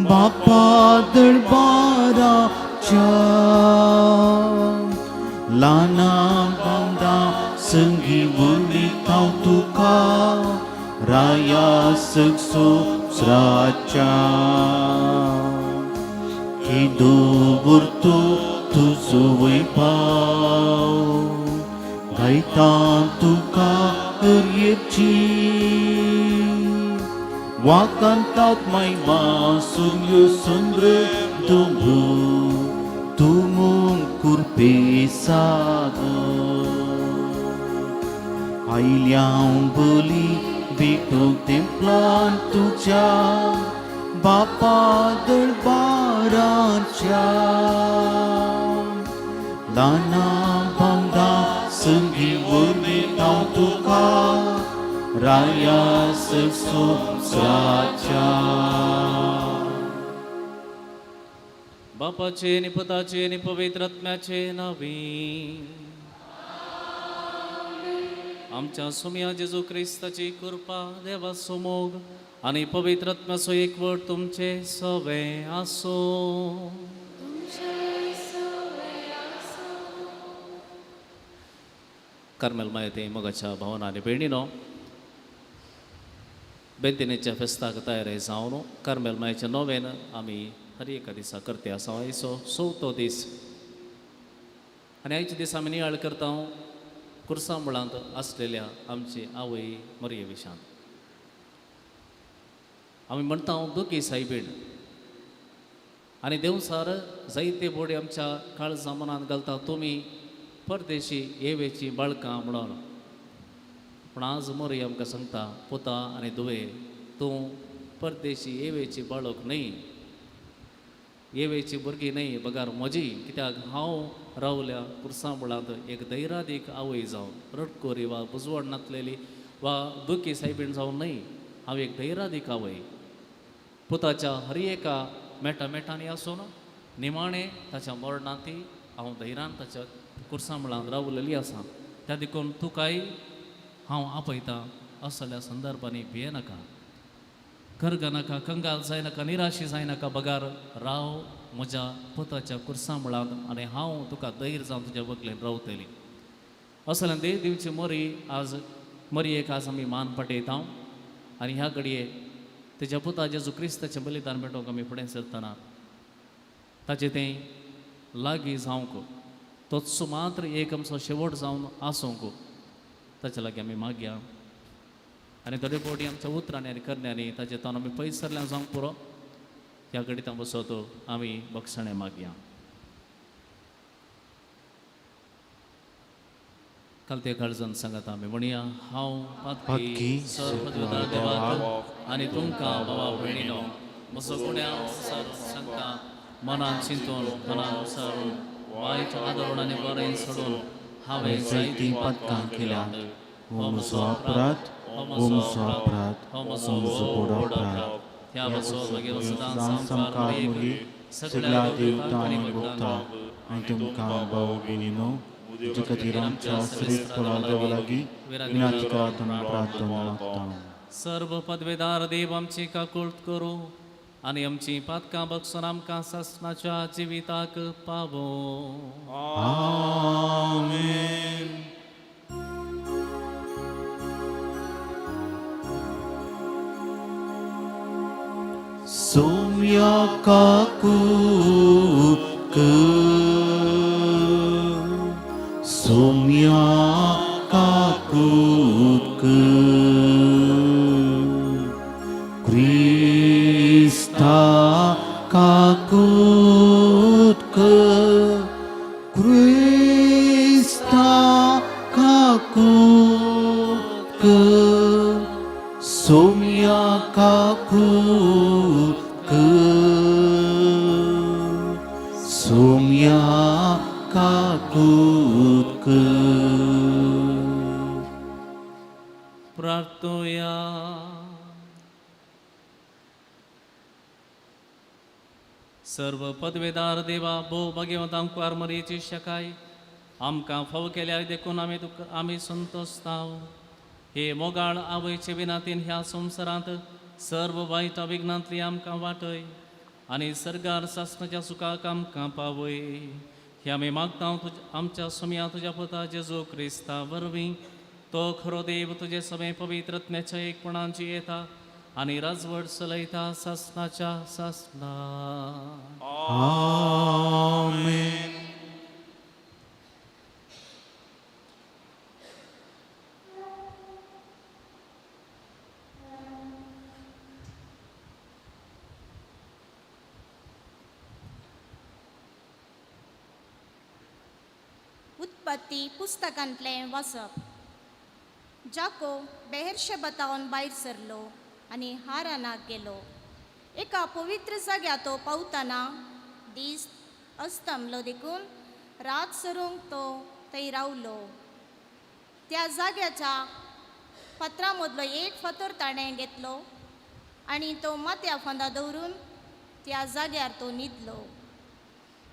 बापा दरबाराच्या लाना बांदा संगी बोली ताव तुका राया सकसो सराच्या किदो बुरतो तुझो वैभाव गायता तुका हरयेची वाकांतात मायमा सूर्य चंद्र दोंगू तुमून कुरपे सागर आयल्यां बली भेटो तेंपलान तुझ्या बापा दरबाराच्या लाना बांदा संगी वरवी ताव तुका राया सकसो सराच्या बापाचे आणि पुताचे आणि पवित्र आत्म्याचे नावे आमच्या सुम्या जेजू ख्रिस्ताची कृपा देवा समोग आणि पवित्र आत्म्याचो एकवट तुमचे सवे आसो. कार्मेल माहिती मगाच्या भावना आणि भयणीनो बेंतिनेच्या फेस्ताक तयारी जावन कार्मेल मायेच्या नोवेन आमी हर एका दिसा करते आसा आयचो 6तो दीस आनी आयचे दीस आमी नियाळ करता कुर्सा मुळांत आसलेल्या आमची आवय मरिये विशांत आमी म्हणटा दोगी सायबीण आनी देवसार जायते बोडी आमच्या काळजा मनांत घालता तुमी परदेशी येवेची बाळकां म्हणून पण आज मोरी आमकां सांगता पुता आनी धुवे तूं परदेशी येवेची बाळक न्ही येवेची भुरगीं न्ही बगार म्हजी कित्याक हांव रावल्या कुर्सा मुळांत एक धैर्यादीक आवय जावन रडकोरी वा बुजवण नातलेली वा दुखी सायबीण जावन न्ही हांव एक धैर्यादीक आवय पुताच्या हर एका मेटांनी आसून निमाणे ताच्या मरणांती हांव धैर्यान ताच्या कुर्सा मुळांत रावलेली आसा त्या देखून तुकाय हांव आपयता असल्या संदर्भांनी भियेनाका करगनाका कंगाल जायनाका निराशी जायनाका बगार राव म्हज्या पुताच्या कुर्सा मुळांत आनी हांव तुका धैर्य जावन तुज्या वगलेन रावतली असल्यान देव दिवची मरी आज मरयेक आज आमी मान पटयता आनी ह्या घडये तेज्या पुता जेजू क्रिस्ताचें बलिदान मेळोवंक आमी फुडें सरतना ताचें तें लागीं जावंक तोच मात्र एक आमचो शेवट जावन आसूंक ताचे लागीं आमी मागया आनी थोडे फावटी आमच्या उतरांनी आनी करण्यांनी ताचे तोंड आमी पयस सरल्यान जावंक पुरो ह्या घडीत बसत आमी बक्षणे मागया. कालते काळजान सांगात आमी म्हणया हांव पातकी सर्वपदवीदार देवाक आनी तुमकां भावा भयणीनो म्हजो गुण्या सांगता मनान चिंतून मनान विचारून वायट आदरून आनी बरें सोडून हांवें जायतीं पातकां केल्यात हो म्हजो अपराध हो म्हजो अपराध हो हो म्हजो म्हजो व्हड व्हड अपराध अपराध ह्या बसो मागीर सदांच संकार मुली सगळ्या देवतां आनी भक्तां आनी तुमकां भाव भयणीनो तुजे खातीर आमच्या श्रेष्ठ देवा लागीं विनंती करात आनी प्रार्थना मागता. सर्व पदवेदार देव आमची काकूळट करूं आनी आमची पातकां बक्षून आमकां ससनाच्या जिविताक पावो. आमेन. सोम्या काकूक सोम्या काकूक क्रिस्ता काकूक क्रिस्ता काकूक सोम्या काकूक सोम्या काकूक. प्रार्थोया. सर्व पदवेदार देवा भोव भाग्यवंतांक मरयेची शकाय आमकां फावो केल्यार देखून आमी संतोश्ताव. हे मोगाळ आवयचे विनातीन ह्या संवसारांत सर्व वायट विघ्नांतली आमकां वाटय आनी सर्गार सासणाच्या सुखाक आमकां पावय. हे आमी मागता आमच्या सुम्या तुज्या पुता जेजू क्रिस्ता वरवीं. तो खरो देव तुजे सगळे पवित्रत्म्याच्या एकपणांची येता आनी राजवट चलयता सासणाच्या सासणा. आमेन. उत्पत्ती पुस्तकांतलें वाचप. जाको बेहेर्शेबातावन भायर सरलो आनी हारानाक गेलो. एका पवित्र जाग्यार तो पावतना दीस अस्तमलो देखून रात सरूंक तो थंय रावलो. त्या जाग्याच्या फातरा मदलो एक फातर ताणें घेतलो आनी तो माथ्या फांदा दवरून त्या जाग्यार तो न्हिदलो.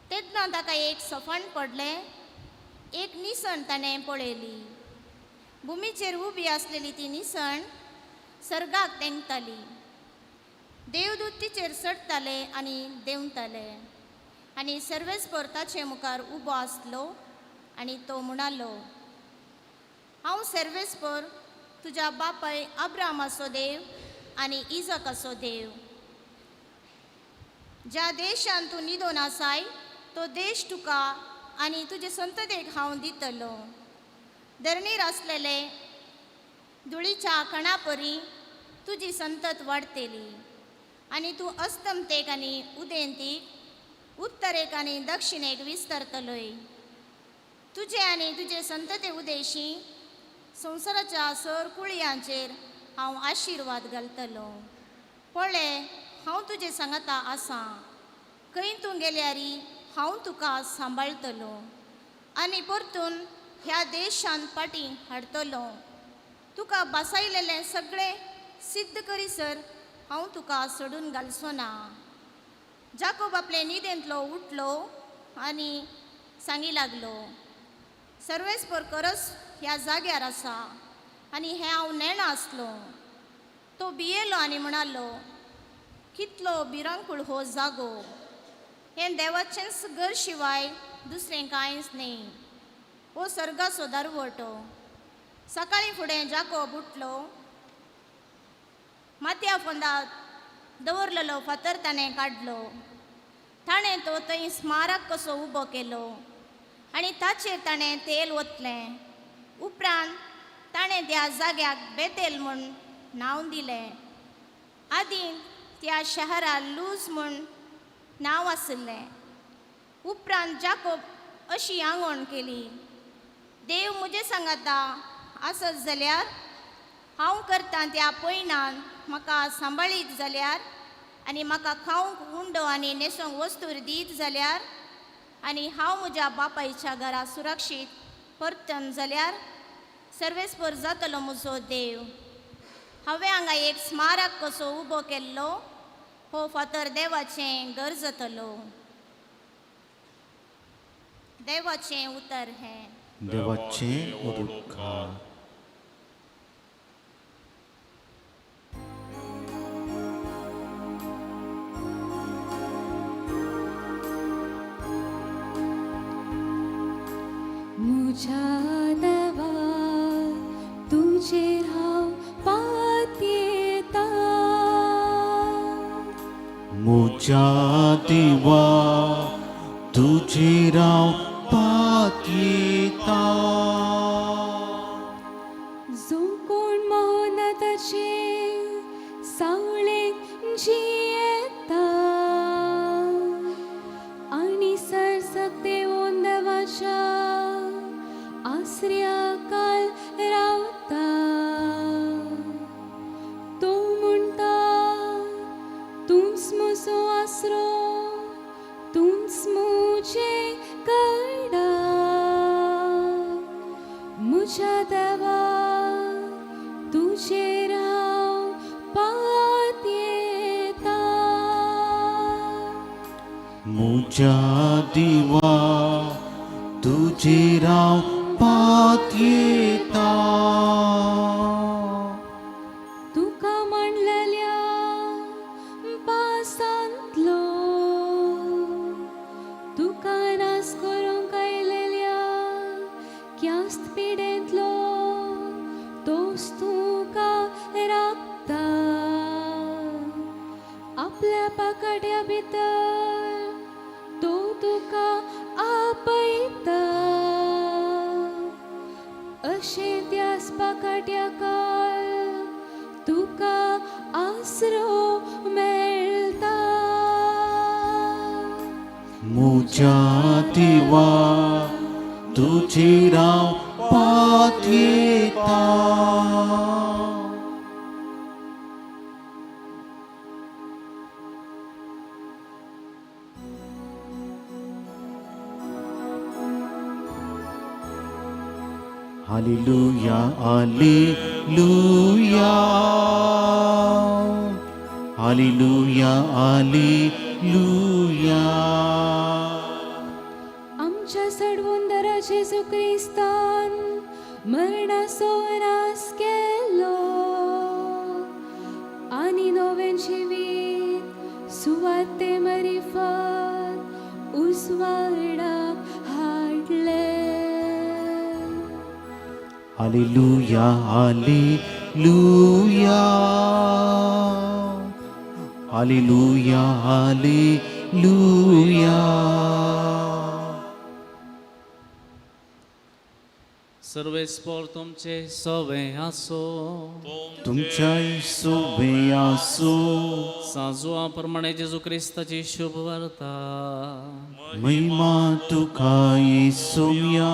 तेन्ना ताका एक सफाण पडलें. एक निसण ताणें पळयली. भुमीचेर उबी आसलेली ती निसण सर्गाक तेंगताली. देवदूत तिचेर चडटाले आनी देंवताले. आनी सर्वेस्पर ताचे मुखार उबो आसलो आनी तो म्हणलो, हांव सर्वेस्पर तुज्या बापाय अब्रामाचो देव आनी इजाकाचो देव. ज्या देशान तूं न्हिदोन आसाय तो देश तुका आनी तुजे संततेक हांव दितलो. धरणीर आसलेले धुळीच्या कणा परी तुजी संतत वाडटली आनी तूं अस्तमतेक आनी उदेंतीक उत्तरेक आनी दक्षिणेक विस्तारतलोय. तुजे आनी तुजे संतते उदेशी संवसाराच्या सर कुळयांचेर हांव आशिर्वाद घालतलो. पळय, हांव तुजे सांगाता आसा. खंय तूं गेल्यारी हांव तुका सांबाळटलो आनी परतून ह्या देशांत पाटी हाडटलो. तुका बसायलेलें सगळें सिद्ध करीसर हांव तुका सोडून घालचो ना. जाकोब आपले न्हिदेंतलो उठलो आनी सांगी लागलो, सर्वेस्पर खरच ह्या जाग्यार आसा आनी हें हांव नेणा आसलो. तो भियेलो आनी म्हणालो, कितलो भिरांकूळ हो जागो. हें देवाचेंच घर शिवाय दुसरें कांयच न्ही. हो सर्गाचो दारवटो. सकाळीं फुडें जाकोब उठलो. माथ्या फोंदात दवरलेलो फातर ताणें काडलो. ताणें तो थंय स्मारक कसो उबो केलो आनी ताचेर ताणें तेल ओतलें. उपरांत ताणें त्या जाग्याक बेतेल म्हूण नांव दिलें. आदीं त्या शहराक लूज म्हूण नांव आसलें. उपरांत जाकोब अशी आंगवण केली, देव म्हजे सांगाता आसत जाल्यार हांव करतां त्या पयणान म्हाका सांबाळीत जाल्यार आनी म्हाका खावंक उंडो आनी न्हेसोंक वस्तूर दीत जाल्यार आनी हांव म्हज्या बापायच्या घरा सुरक्षीत परतन जाल्यार सर्वेस्पर जातलो म्हजो देव. हांवें हांगा एक स्मारक कसो उबो केल्लो. हो फातर देवाचें घर जातलो. देवाचें उतर हें. देवाचें उदुखार. मुझा देवा तुझे हांव पातयेता. मुझा देवा तुझेर हांव पातयेता. जो कोण महोनताचे सावळेक जियेता आनी सरसकते देवाच्या आश्रयाखाल रावता. तो म्हणटा, तूंच म्हजो आसरो, तूंच म्हजें कळडा. म्हज्या देवा तुजेर हांव पातयेता. मुझा देवा तुझेर हांव पातयेता. तुका मांडलेल्या पासांतलो त्या पाकाट्या भितर तो तुका आपयता अशे त्याच पाकाट्या काल तुका आसरो मेळता म्हज्या देवा तुजेर हांव पातयेता. हालेलुया हालेलुया हालेलुया हालेलुया. आमच्या सडवुंदरा जेजू क्रिस्तान मरणाचो नास केलो आनी नवें जिवीत सुवाते मरिफत उजवाडाक हाडले. हालेलुया हालेलुया हालेलुया हालेलुया. सर्वेस्पर तुमचे सवे आसो. तुमच्या सोबे आसो. सांजुआ प्रमाणे जेजू क्रिस्ताची शुभ वार्ता. महिमा तुका येसुया.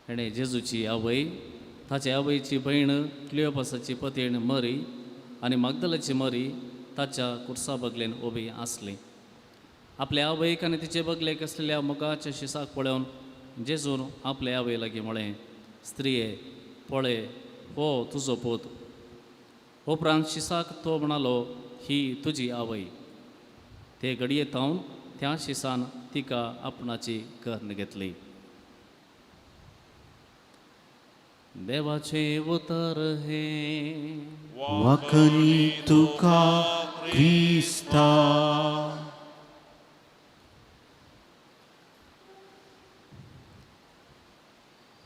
हेणे जेजूची आवय ताचे आवयची भयण क्लिओपासाची पतीण मरी आनी मगदलाची मरी ताच्या कुर्सा बगलेन उबी आसली. आपल्या आवयक आनी तिचे बगलेक आसलेल्या मुगाच्या शिसाक पळोवन जेजून आपल्या आवय लागीं म्हळें, स्त्रिये पळय हो तुजो पूत. उपरांत शिसाक तो म्हणालो, ही तुजी आवय. ते घडयेतावन त्या शिसान तिका आपणाची कर्ण घेतली. देवाचे उतर हे. वाकनी तुका क्रिस्ता.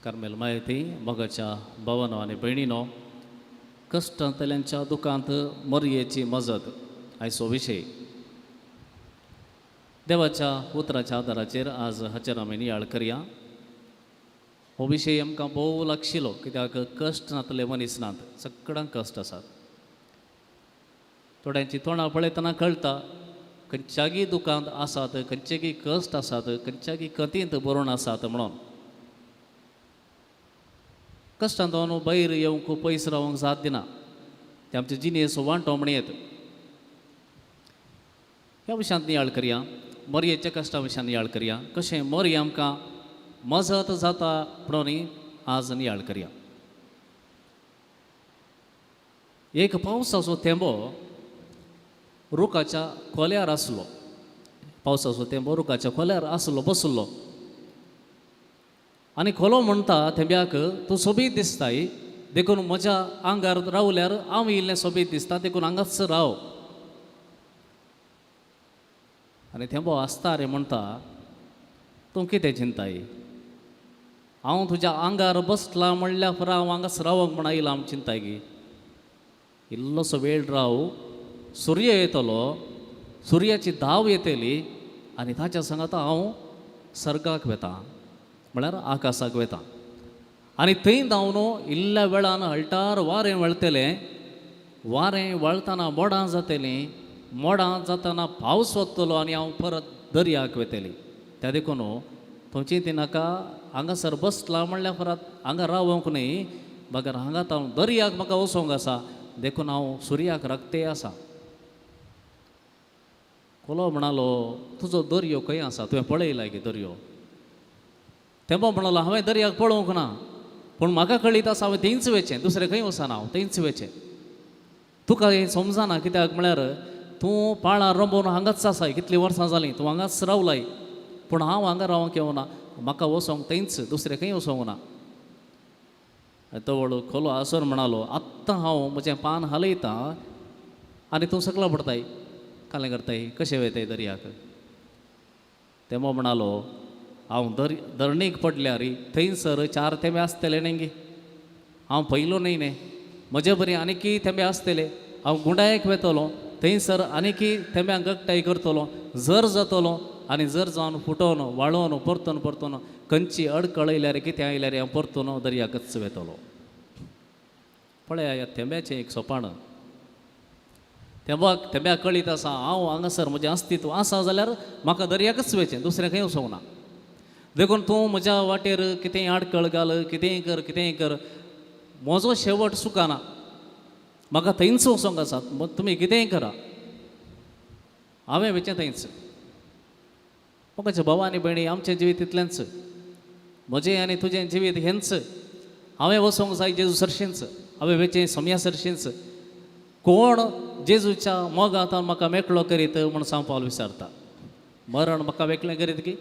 कार्मेल माहिती मगाच्या भावानो आनी भयणीनो, कश्टांतल्यांच्या दुखांत मरयेची मजत आयचो विशय. देवाच्या उतराच्या आदाराचेर आज हाचेर आमी नियाळ करया. हो विशय आमकां भोव लागशिलो, कित्याक कश्ट नातले मनीस नात, सगळ्यांक कश्ट आसात. थोड्यांची तोंडां पळयतना कळटा खंयच्यागी दुखांत आसात, खंयचेगी कश्ट आसात, खंयच्यागी कथींत बरोवन आसात म्हणून. कश्टांतून भायर येवंक पयस रावंक जात दिना. ते आमचे जिनेस वांटो म्हणयेत. ह्या विशयांत नियाळ करया. मरयेच्या कश्टा विशयान नियाळ करया. कशें मरी आमकां मजत जाता म्हणून आज नियाळ करया. एक पावसाचो थेंबो रुखाच्या खोल्यार आसलो. पावसाचो थेंबो रुखाच्या खोल्यार आसलो, बसलो. आनी खोलो म्हणटा थेंब्याक, तूं सोबीत दिसताय, देखून म्हज्या आंगार रावल्यार हांव इल्लें सोबीत दिसता, देखून हांगाच राव. आनी थेंबो आसता रे म्हणटा, तूं कितें चिंताय? हांव तुज्या आंगार बसला म्हणल्या पुरो हांव हांगाच रावंक म्हण आयला हांव चिंताय गी. इल्लोसो वेळ राव, सूर्य येतलो, सुर्याची धाव येतली आनी ताच्या सांगात हांव सर्गाक वेता, म्हळ्यार आकाशाक वेता. आनी थंय धांवन इल्ल्या वेळान हळटार वारें वळटलें. वारें वळतना मोडां जातलीं, मोडां जातना पावस वतलो आनी हांव परत दर्याक वेतलीं. त्या देखून तूं चिंतिनाका, हांगासर बसला म्हणल्या परत हांगा रावंक न्ही, बगर हांगा हांव दर्याक म्हाका वचोंक आसा, देखून हांव सुर्याक रगते आसा. खोलो म्हणालो, तुजो दर्यो खंय आसा? तुवें पळयला गे दर्यो? थेंबो म्हणलो, हांवें दर्याक पळोवंक ना, पूण म्हाका कळीत आसा हांवें थंयच वेचें, दुसरें खंय वचना, हांव थंयच वेचें. तुका हें समजना, कित्याक म्हळ्यार तूं पाळार रंबोवन हांगाच आसाय, कितलीं वर्सां जालीं तूं हांगाच रावलाय, पूण हांव हांगा रावंक येवना, म्हाका वचोंक थंयच, दुसरें खंय वचोंक ना. तो व्हडलो खोलो आसोन म्हणालो, आत्तां हांव म्हजें पान हालयतां आनी तूं सकला पडताय, कालें करताय, कशें वयताय दर्याक? तेमो म्हणालो, हांव धरणीक पडल्यार थंयसर 4 थेंबे आसतले न्ही गे, हांव पयलो न्ही न्ही, म्हजे बरें आनीकय थेंबे आसतले, हांव गुंडायक वेतलो, थंयसर आनीकी थेंब्यांक गकटाय करतलो जर जातलो आनी जर जावन फुटोवन वाळोवन परतून खंयची अडकळ येयल्यार कितें आयल्यार हांव परतून दर्याकच वेतलो. पळया ह्या थेंब्याचें एक सोपान. थेंब्याक कळीत आसा हांव हांगासर म्हजें अस्तित्व आसा जाल्यार म्हाका दर्याकच वचचें, दुसरें खंय वचोंक ना. देखून तूं म्हज्या वाटेर कितेंय आडकळ घाल, कितेंय कर, म्हजो शेवट सुखाना. म्हाका थंयच वचोंक आसा, तुमी कितेंय करा, हांवें वचचें थंयच. म्हाका भावा आनी भयणी, आमचें जिवीत इतलेंच, म्हजें आनी तुजें जिवीत हेंच. हांवें वचोंक जाय जेजू सरशींच, हांवें वेचें सोम्या सरशींच. कोण जेजूच्या मोगांत म्हाका मेकळो करीत म्हूण सांग पावल विचारता. मरण म्हाका वेगळें करीत गे,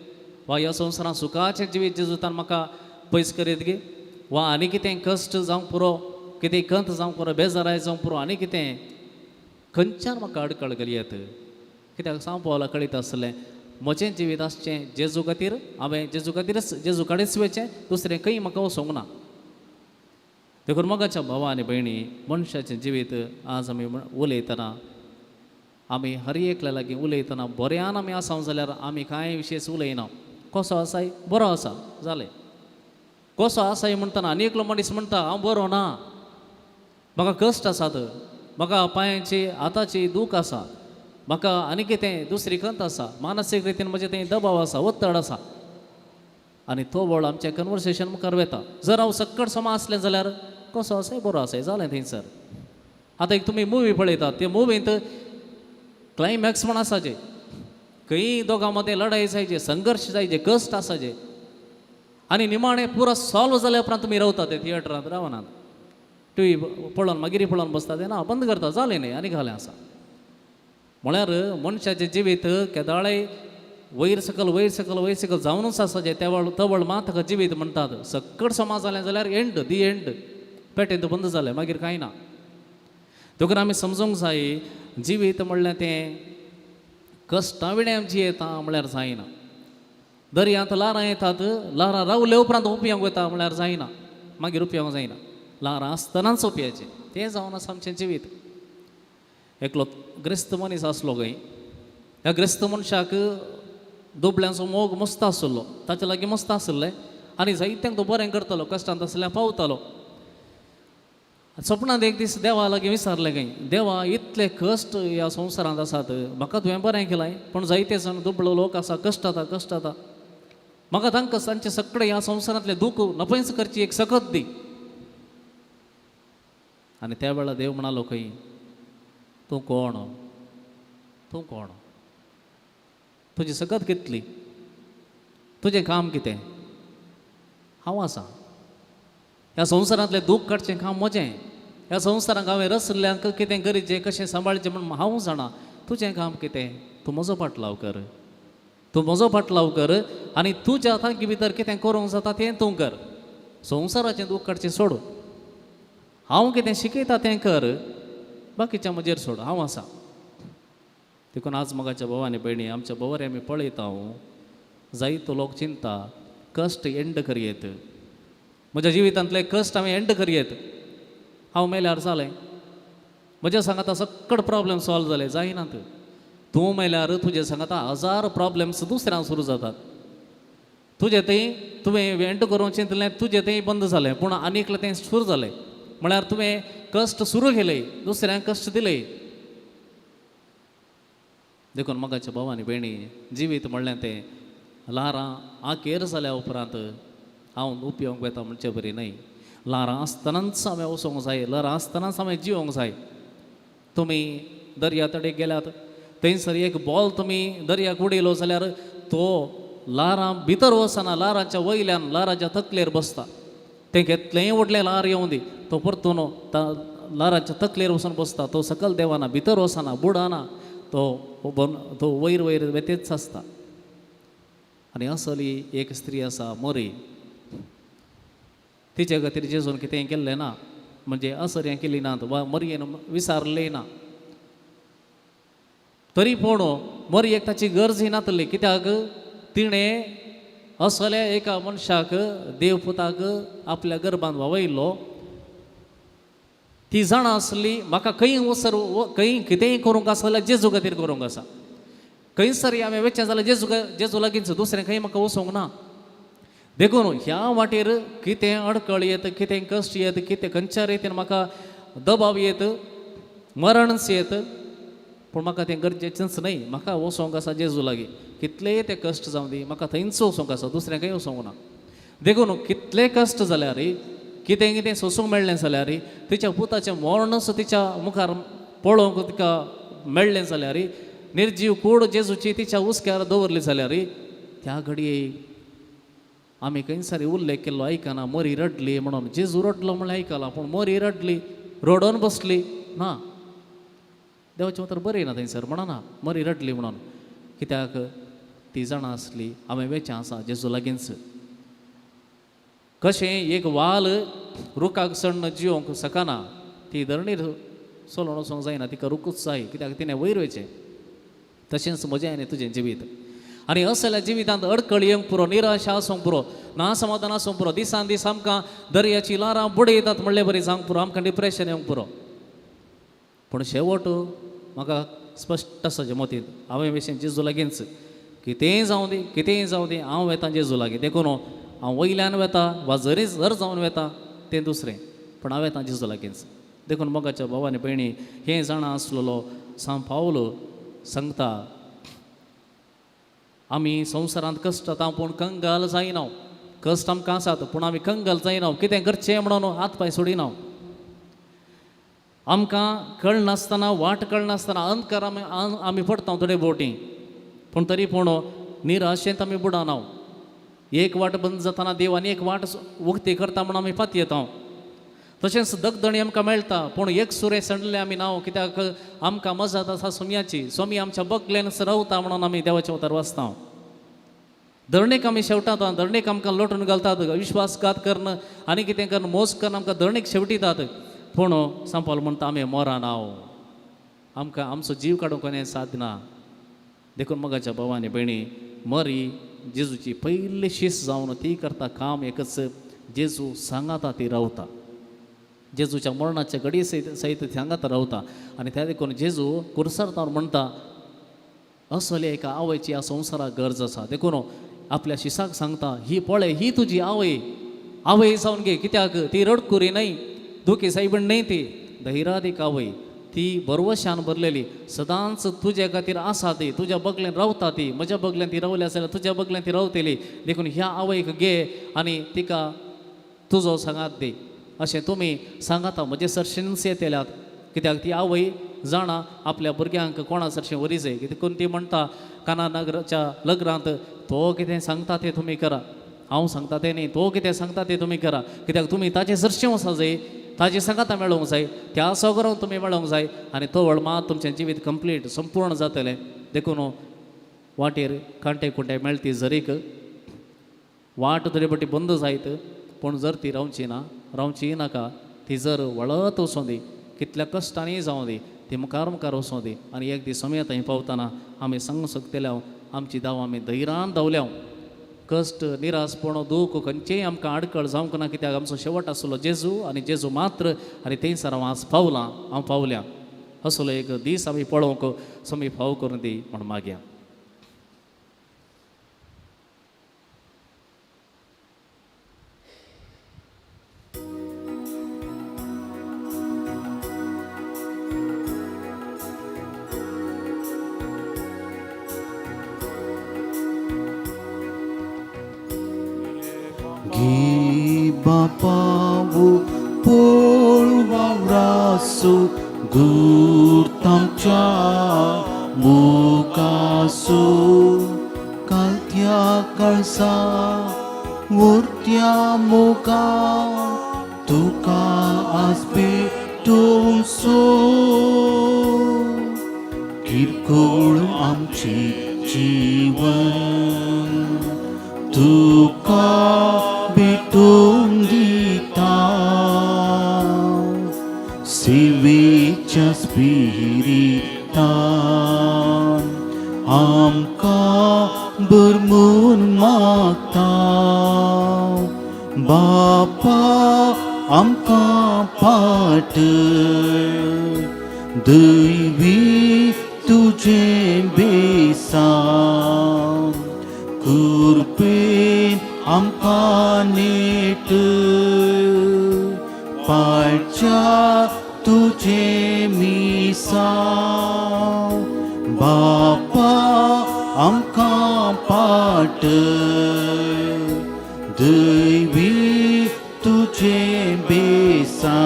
वा ह्या संवसारांत सुखाचें जिवीत जेजूतान म्हाका पयस करीत गे, वा आनी कितें कश्ट जावंक पुरो, कितें कंत जावंक पुरो, बेजाराय जावंक पुरो, आनी कितें खंयच्यान म्हाका अडकळ घालयत. कित्याक सांग पावला कळीत आसलें म्हजें जिवीत आसचें जेजू खातीर, हांवें जेजू खातीरच जेजू कडेच वचचें, दुसरें खंय म्हाका वचोंक ना. देखून मोगाच्या भावा आनी भयणी, मनशाचें जिवीत आज आमी उलयतना, आमी हर एकल्या लागीं उलयतना बऱ्यान आमी आसां जाल्यार आमी कांय विशयच उलयना. कसो आसाय, बरो आसा, जालें. कसो आसाय म्हणटना आनी एकलो मनीस म्हणटा हांव बरो ना, म्हाका कश्ट आसात, म्हाका पांयाची हाताची दूख आसा, म्हाका आनी कितें दुसरी खंत आसा, मानसीक रितीन म्हजें थंय दबाव आसा, वत्तड आसा. आनी तो वळ आमचें कन्वर्सेशन मुखार वेता. जर हांव सक्कड समा आसलें जाल्यार कसो आसाय, बरो आसाय, जालें थंयसर. आतां एक तुमी मुवी पळयतात, ते मुवींत क्लायमॅक्स म्हण आसा जे, खंय दोगां मदें लढाई जायचे, संघर्श जायचे, कश्ट आसा जे, आनी निमाणें पुरो सॉल्व जाल्या उपरांत तुमी रावता ते थिएटरांत, रावनात. टी व्ही पळोवन मागीर पळोवन बसता ते ना, बंद करता, जालें न्ही, आनी घालें आसा. म्हळ्यार मनशाचें जिवीत केदाळे वयर सकल जावनूच आसा जे, तवळ मात ताका जिवीत म्हणटात. सक्कड समाज जालें जाल्यार एंड, दी एंड, पेटेंत बंद जालें, मागीर कांय ना. देखून आमी समजूंक जाय जिवीत म्हणलें तें कश्टा विणें जियेता म्हळ्यार जायना. दर्यांत लारां येतात, लारां रावले उपरांत उपयांक वता म्हळ्यार जायना, मागीर उपयांक जायना. लारां आसतनाच उपयाचें, तें जावन आसा आमचें जिवीत. एकलो ग्रेस्त मनीस आसलो खंय, ह्या ग्रेस्त मनशाक दुबळ्यांचो मोग मस्त आसलो, ताचे लागीं मस्त आसलें, आनी जायत्यांक तो बरें करतालो, कश्टांत आसल्यार पावतालो. सपनांत एक दीस देवा लागीं विचारलें खंय, देवा इतले कश्ट ह्या संवसारांत आसात, म्हाका तुवें बरें केलां, पूण जायते जाण दुबळो लोक आसा, कश्ट जाता, म्हाका तांकां तांचे सगळे ह्या संवसारांतले दूख नपयस करची एक सकत दी. आनी त्या वेळार देव म्हणालो खंय, तूं कोण, तुजी सकत कितली, तुजें काम कितें, हांव आसा. ह्या संवसारांतलें दूख काडचें काम म्हजें, ह्या संवसारांत हांवें रसल्ल्यांक कितें गरजेचें कशें सांबाळचें म्हण हांव जाणा. तुजें काम कितें, तूं म्हजो पाटलाव कर, आनी तुज्या हातांकी भितर कितें करूंक जाता तें तूं कर. संवसाराचें दूख काडचें सोड, हांव कितें शिकयता तें कर, बाकीच्या म्हजेर सोड, हांव आसा. देखून आज मोगाच्या भावांनी भयणी, आमच्या बरे आमी पळयता, जायतो लोक चिंता कश्ट एंड करयेत, म्हज्या जिवितांतले कश्ट हांवें एंड करयेत, हांव मेल्यार जालें, म्हज्या सांगाता सक्कड प्रॉब्लेम सॉल्व जाले, जायनात. तूं मेल्यार तुजे सांगाता 1000 प्रॉब्लेम्स दुसऱ्यांक सुरू जातात. तुजें थंय तुवें एंड करूंक चिंतलें, तुजें थंय बंद जालें, पूण आनी एकलें तें सुरू जालें. म्हळ्यार तुवें कश्ट सुरू केले, दुसऱ्यांक कश्ट दिले. देखून मोगाच्या भावांनी भयणी, जिवीत म्हणलें तें ल्हारां आखेर जाल्या उपरांत हांव उपयोंक वेता म्हणचे बरी न्हय. ल्हारां आसतनाच हांवें वचोंक जाय, ल्हारां आसतनाच हांवें जिवोंक जाय. तुमी दर्या तडेक गेल्यात, थंयसर एक बॉल तुमी दर्याक उडयलो जाल्यार तो ल्हारां भितर वचना, ल्हाराच्या वयल्यान ल्हाराच्या तकलेर बसता. तें घेतलेंय व्हडलें ल्हार येवं दी, तो परतून ल्हाराच्या तकलेर वचून बसता. तो सकल देवाना, भितर वचना, बुडाना, तो वयर वेतेच आसता. आनी असली एक स्त्री आसा मोरी, तिचे खातीर जेजून कितें केल्लें ना, म्हणजे असर हें केली नात, वा मरयेन विसारलें ना. तरी पूण मरयेक ताची गरज नातली, कित्याक तिणें असल्या एका मनशाक, देवपुताक आपल्या गर्भांत वावयल्लो. ती जाणा आसली म्हाका खंय वसर खंय कितेंय करूंक आसा जाल्यार जेजू खातीर करूंक आसा. खंयसर हांवें वेचें जाल्यार जेजू लागींच दुसरें खंय म्हाका वचोंक ना. देखून ह्या वाटेर कितें अडकळ येत, कितें कश्ट येत, कितें खंयच्या रितीन म्हाका दबाव येत, मरणच येत, पूण म्हाका तें गरजेचेंच न्हय. म्हाका वचोंक आसा जेजू लागीं. कितलेय ते कश्ट जावं दी, म्हाका थंयच वचोंक आसा, दुसरें खंय वचोंक ना. देखून कितले कश्ट जाल्यार कितें कितें सोसूंक मेळ्ळें जाल्यार तिच्या पुताचें मरणच तिच्या मुखार पळोवंक तिका मेळ्ळें जाल्यार निर्जीव कूड जेजूची तिच्या उस्क्यार दवरली जाल्यार त्या घडये आमी खंयसरी उल्लेख केल्लो आयकना. मरी रडली म्हणून, जेजू रडलो म्हणून आयकलां, पूण मरी रडली रडोन बसली ना. देवाचें उतर बरें ना थंयसर म्हणना मरी रडली म्हणून. कित्याक ती जाणा आसली हांवें वेचें आसा जेजू लागींच. कशें एक वाल रुखाक सण्ण जिवंक सकना, ती धरणीर सोलून वचोंक जायना, तिका रुकूच जाय, कित्याक तिणें वयर वयचें. तशेंच म्हजें आनी तुजें जिवीत. आनी असल्या जिवितांत अडकळ येवंक पुरो, निराशा आसूंक पुरो, नासमाधान आसूंक पुरो, दिसान दीस आमकां दर्याची लारां बुडयतात म्हणलें बरी जावंक पुरो, आमकां डिप्रेशन येवंक पुरो. पूण शेवट म्हाका स्पश्ट आसा जे मतींत हांवें विशें जेजू लागींच. कितेंय जावं दी, कितेंय जावं दी, हांव वेतां जेजू लागीं. देखून हांव वयल्यान वेता वा जर जावन वेता तें दुसरें, पूण हांव वेतां जेजू लागींच. देखून मोगाच्या भावानी भयणी, हें जाणा आसलेलो सांत पावलो सांगता, आमी संवसारांत कश्ट येता पूण कंगाल जायना. कश्ट आमकां आसात पूण आमी कंगाल जायना. कितें करचें म्हणून हात पांय सोडिना. आमकां कळनासतना, वाट कळनासतना अंधकार आमी पडटा थोडे बोटी, पूण तरी पूण निराशेंत आमी बुडाना. एक वाट बंद जाताना देव आनी एक वाट उक्ती करता म्हणून आमी फाती येता. तशेंच दगदणी आमकां मेळटा पूण एक सुरे सणले आमी नांव, कित्याक आमकां मजत आसा सोम्याची. सोमी आमच्या बगलेनच रावता म्हणून आमी देवाच्या उतर वाचता. धरणीक आमी शेवटात, धरणीक आमकां लोटून घालतात, विश्वासघात करन आनी कितें करन मोस करन आमकां धरणीक शेवटितात. पूण सांपाल म्हणटा आमी मरना, आमकां आमचो जीव काडूंक कोणें साधना. देखून मोगाच्या भावानी भयणी, मरी जेजूची पयली शीस जावन ती करता काम एकच, जेजू सांगाता ती रावता. जेजूच्या मरणाच्या घडये सयत सांगात रावता. आनी त्या देखून जेजू कुर्सार म्हणटा असले एका आवयची ह्या संवसाराक गरज आसा. देखून आपल्या शिसाक सांगता, ही पळय, ही तुजी आवय, आवय जावन घे. कित्याक ती रडकुरी न्हय, दुखी सायबीण न्हय, ती धैर्यादीक आवय. ती बरवशान भरलेली, सदांच तुज्या खातीर आसा ती, तुज्या बगलेन रावता ती. म्हज्या बगल्यान ती रावली जाल्यार तुज्या बगल्यान ती रावतली. देखून ह्या आवयक घे आनी तिका तुजो सांगात दी. अशें तुमी सांगाता म्हजे सरशींच येतल्यात. कित्याक ती आवय जाणा आपल्या भुरग्यांक कोणा सरशें वरी जाय. देखून ती म्हणटा काना नगराच्या लग्नांत, तो कितें सांगता तें तुमी करा, हांव सांगता तें न्ही, तो कितें सांगता तें तुमी करा. कित्याक तुमी ताचें सरशें वचा जाय, ताजी सांगाता मेळोवंक जाय, त्या सोगरो तुमी मेळोवंक जाय. आनी तो वळ मात तुमचें जिवीत कंप्लीट संपूर्ण जातलें. देखून वाटेर कांटे कुंटे मेळटी जरीक वाट तरी बटी बंद जायत, पूण जर ती रावची नाका. ती जर वळत वचों दी, कितल्या कश्टांनी जावं दी, ती मुखार मुखार वचों दी. आनी एक दीस समय थंय पावतना आमी सांगूं शकतल्या, आमची दाव आमी धैर्यान धांवल्या. कश्ट, निराशपण, दूख खंयचेय आमकां आडकळ जावंक ना. कित्याक आमचो शेवट आसलो जेजू आनी जेजू मात्र. आनी थंयसर हांव आज पावलां, हांव पावल्या. असलो एक दीस आमी पळोवंक समी फाव करून दी म्हण मागया. Bapawu polwawrasu gurtamcha mukasu kaltya kalsa murtya muka tuka aspitum so kirkol amchi जीवन तुका भेटून दिता सेवेच्या स्पिरितान आमकां भरमून मागता बापा आमकां पाट दैवी तुझे बेसाम कृपेन आमकां नेट पाळच्या तुझे मिसां बापा आमकां पाट दैवी तुझे बेसां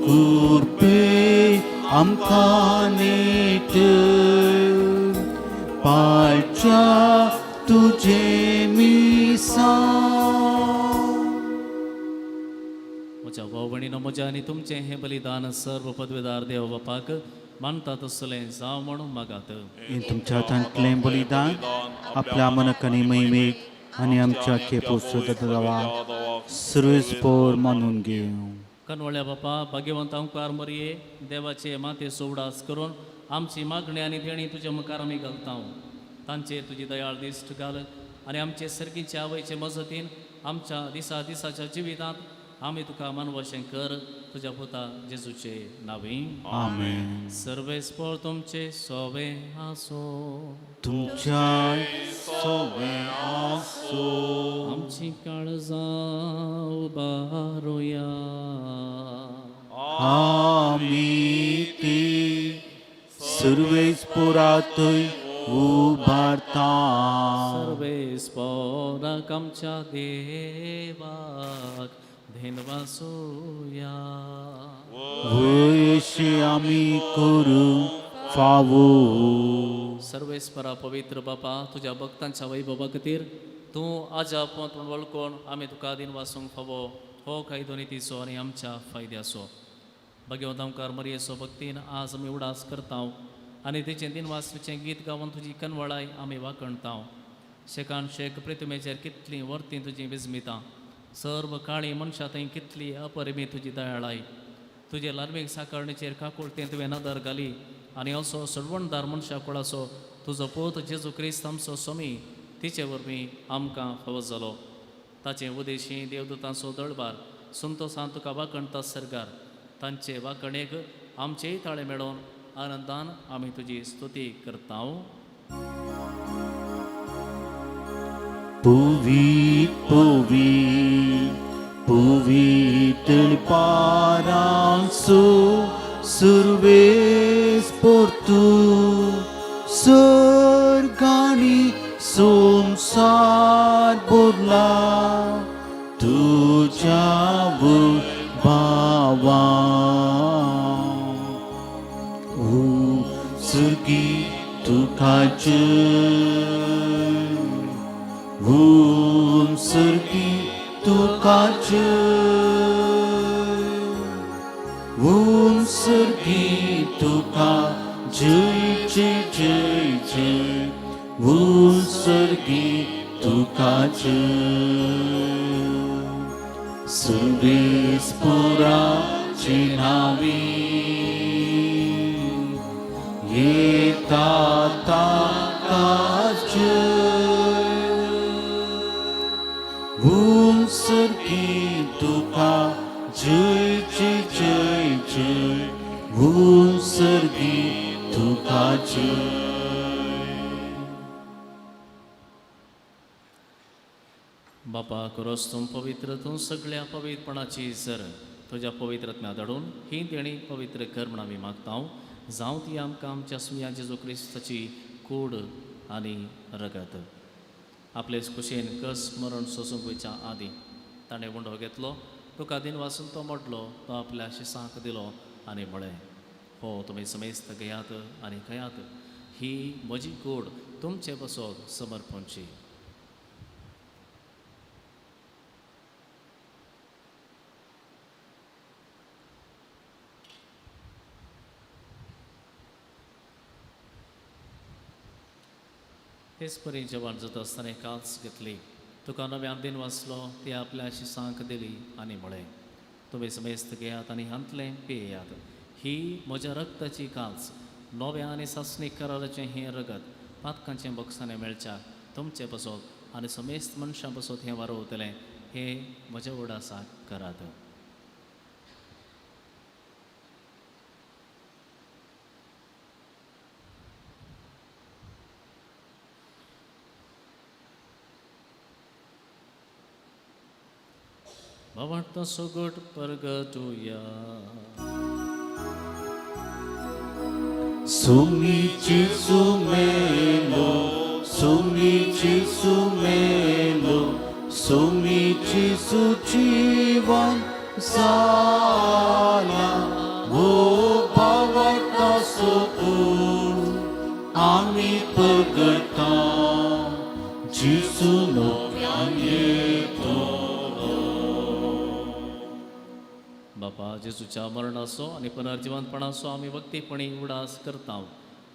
कृपे आमकां नेट पाळच्या तुझे मिसां. म्हज्या भाव भयणीनो, म्हजें आनी तुमचें हें बलिदान सर्व पदवेदार देव बापाक मानता तसलें जावं म्हणून मागात. हें तुमच्या हातांतलें बलिदान आपल्या मनकांनी मैमेक आनी आमच्या केपोसोदवा सर्वेस्पोर मानून घेवं. कनवळ्या बापा, भाग्यवंत ओंकार मरये, देवाचे माते सोवडास करून आमची मागणी आनी देणी तुज्या मुखार आमी घालता. तांचेर तुजी दयाळ दिश्ट घाल आनी आमचे सर्गीच्या आवयचे मजतीन आमच्या दिसाच्या जिवितांत आमी तुका मानवशें कर. तुज्या पुता जेजूचे नांवी आमेन. सर्वेस्पोर तुमचे सोवे आसो. तुमच्या सोवे आसो. आमची काळजां उबारुया. आमी ते सर्वेस्पोरांतय उबारता. सर्वेस्पोराक आमच्या देवाक धेनवासुया. वयशे आमी करूं फावो. सर्वेस्परा पवित्र बापा, तुज्या भक्तांच्या वैभवा खातीर तूं आजाप म्हूण वळखून आमी तुका दिन वासूंक फावो हो कायदो नितीचो आनी आमच्या फायद्याचो. भगवंत ओंकार मरयेचो भक्तीन आज आमी उडास करता आनी तेचें दिन वासूचें गीत गावन तुजी कनवळाय आमी वाखणता. शेकान शेक प्रतिमेचेर कितलीं वर्तीं तुजी विजमितां. सर्व काळी मनशां थंय कितली अपरिमीत तुजी दयाळाय. तुजे लार्मीक साकरणेचेर काकुळतें तुवें नदर घाली आनी असो सडवणदार मनशा कुळाचो तुजो पोत जेजू क्रिस्त आमचो स्वामी तिचे वरवीं आमकां फावो जालो. ताचे उदेशी देवदूतांचो दळबार संतोषान तुका वाखणटा सरकार. तांचे वाखणेक आमचेय ताळे मेळोवन आनंदान आमी तुजी स्तुती करता. Puvit, puvit, puvit el paranço, surves por tu, sorgani somsar burla, tu javu bawa, surgi tu kacu. Sergi tukaje, sergi tuka jai jai jai jai, sergi tukaje. Servispura cinawi, ye tata kaje. Sergi tuka jai jai jai jai, sergi tuka jai. बापा, खरोच तूं पवित्र, तूं सगळ्या पवित्रपणाची sir. तुज्या पवित्रत्म्या धाडून ही देणी पवित्र कर म्हण आमी मागता. जावं ती आमकां आमच्या सुया जेजू क्रिस्ताची कूड आनी रगत. आपले कुशेन कस मरण सोसूंक वयच्या आदीं ताणें उंडो घेतलो, तुका दिन वासून तो मोडलो, तो आपल्या शिसांक दिलो आनी म्हळें, हो तुमी समेस्त घेयात आनी खयात. ही म्हजी कूड तुमचे बसोक समर्पणची. हेच परी जेवण जाता आसतना काल्स घेतली, तुका नव्यान दिन वाचलो, ती आपल्या शिसांक दिली आनी म्हळें, तुमी समेस्त घेयात आनी हांतलें पियेयात. ही म्हज्या रक्ताची काल्स, नव्या आनी सासणीक कराराचें हें रगत पातकांचें बक्षांनी मेळच्या तुमचे बसोत आनी समेस्त मनशां बसोत हें वारोवतलें. हें म्हज्या उडासाक करात. वावडतो सोगोट परगटुया. Sumici sumelo, sumici sumelo, sumici sucivan sala, o pavarta sopur, ami pergetam, Jisu no pianyeto. बापा जेजूच्या मरणाचो आनी पुनर्जिवंतपणाचो आमी भक्तीपणी उडास करता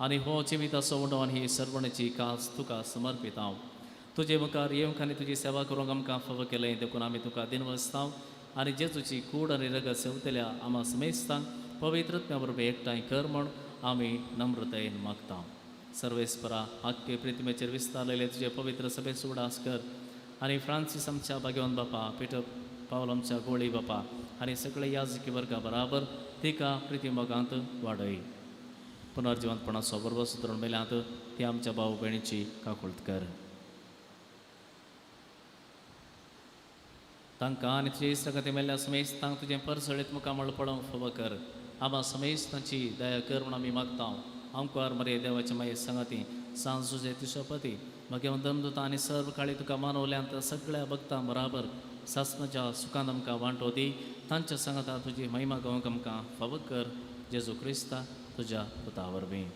आनी हो जिविताचो उडोवन ही सर्वणाची कास तुका समर्पिता. तुजे मुखार येवंक आनी तुजी सेवा करूंक आमकां फाव केलें देखून आमी तुका दिनवसता आनी जेजूची कूड आनी रगत सेवतल्या आमा समेस्तां पवित्रत्म्या बरोबर एकठांय कर म्हूण आमी नम्रतायेन मागता. सर्वेस्परा आख्खे प्रितिमेचेर विस्तारलेले तुजे पवित्र सभेचो उडास कर आनी फ्रांसीस आमच्या भाग्यवान बापा पिटर पावल आमच्या गोळी बापा आनी सगळे याजकी वर्गा बराबर तिका प्रितीमोगांत वाडय. पुनर्जिवंतपणाचो बरोबर सुदारून मेल्यांत ती आमच्या भाऊ भयणीची काकुळट कर. तांकां आनी तुजे इश्टागती मेल्ल्या समेस्तांक तुजें परसळीत मुखामळ पडोवंक फाव कर. आमा समेस्तांची दया कर म्हूण आमी मागता. आमकां मरे देवाचे माये सांगाती सांजुजे तिशोपती मागीर दमदूता आनी सर्व काळी तुका मानवल्यांत सगळ्या भक्तां बराबर सासणाच्या सुखांत आमकां वांटो दी. तांच्या सांगाता तुजी महिमा गावंक आमकां फाव कर. जेजू क्रिस्ता तुज्या पुता वरवीं.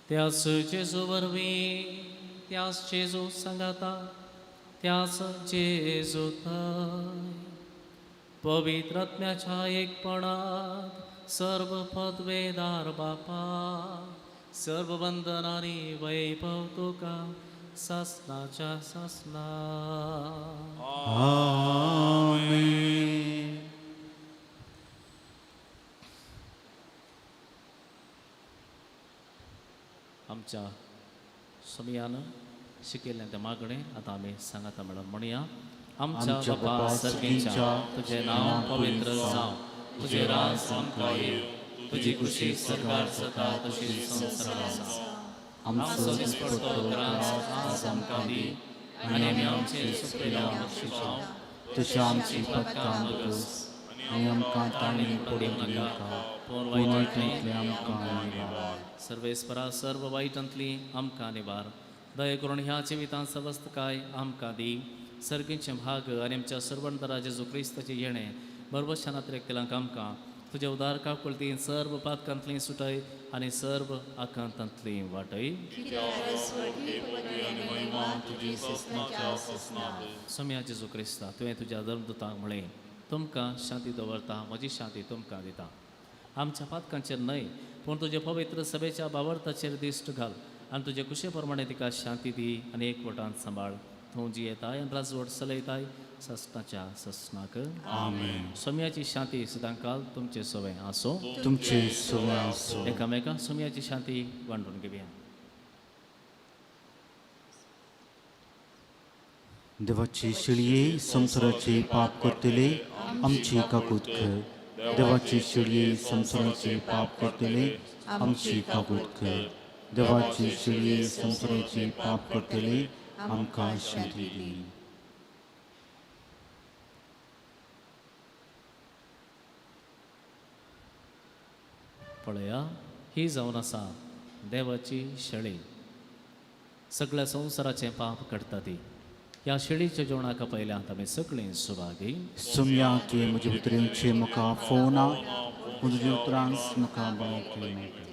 त्याच जेजू वरवीं त्याच जेजू सांगाता त्याच जेजू थंय पवित्रात्म्याच्या एकपणात सर्व पदवेदार बापा सर्व वंदनानी वैभव तुका सासणाच्या सासना. Amen. आमच्या समयानं शिकयल्लें तें मागणें आतां आमी सांगाता मॅडम म्हणया. आमच्या बापा सर्गीच्या तुजें नांव पवित्र जावं. तुजें राज आमकां येवं. तुजी खुशी सरकार जाता तशी संवसारांत जावं. आमचो दिसपडटो त्रास आज आमकां दी आनी आमी आमचेर चुकलेल्यांक बक्षिसांव तशी आमची पत्कां बगस आनी आमकां ताणें पडूंक नाका पूण वायटांतली आमकां निवार. सर्वेस्परा सर्व वायटांतली आमकां निवार. दया करून ह्या जिवितांत सवस्तकाय आमकां दी. सर्गीचे भाग आनी आमच्या सर्वंतरा जेजू क्रिस्ताचें येणें बरोबरच्या नात्रेक केलांक आमकां तुज्या उदार काकुळतीन सर्व पातकांतली सुटय आनी सर्व आकांतांतली वाटय. सोम्या जेजू क्रिस्ता तुवें तुज्या धर्मदुतांक म्हळें तुमकां शांती दवरता म्हजी शांती तुमकां दिता. आमच्या पातकांचेर न्हय पूण तुजे पवित्र सभेच्या बावर्ताचेर दिश्ट घाल आनी तुजे कुशे प्रमाणे तिका शांती दी आनी एकवटांत सांबाळ. तूं जियेताय आनी राजवट चलयताय सस्नाच्या सस्नाक. आमेन. सोम्याची शांती सदांकाल तुमचे सवय आसो. तुमचे सवय आसो. एकामेकांक सोम्याची शांती वांटून घेवया. देवाचे शिळये संसाराचे पाप करतले आमची काकूट कर. देवाचे शिळये संसाराचे पाप करतले आमची काकूट कर. देवाचे शिळये संसाराचे पाप करतले आमकां शांती दी. पळया ही जावन आसा देवाची शेळी. सगळ्या संवसाराचें पाप करता ती. ह्या शेळीच्या जेवणाक पयल्यांत आमी सगळीं सुवागी. सुम्या तुवें म्हजे उतरांचे म्हाका फोवना म्हज्या उतरांस म्हाका बाळगलें मेळटलें.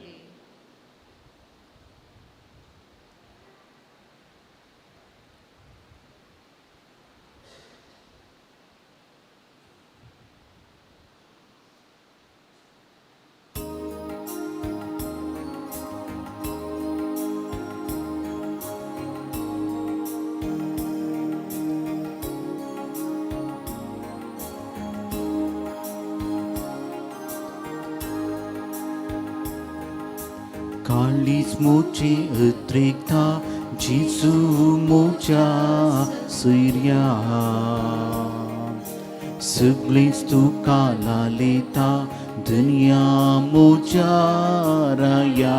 Kalis moche utrekta Jesu mocha surya Suglis tu kala leta Dunia mocha raya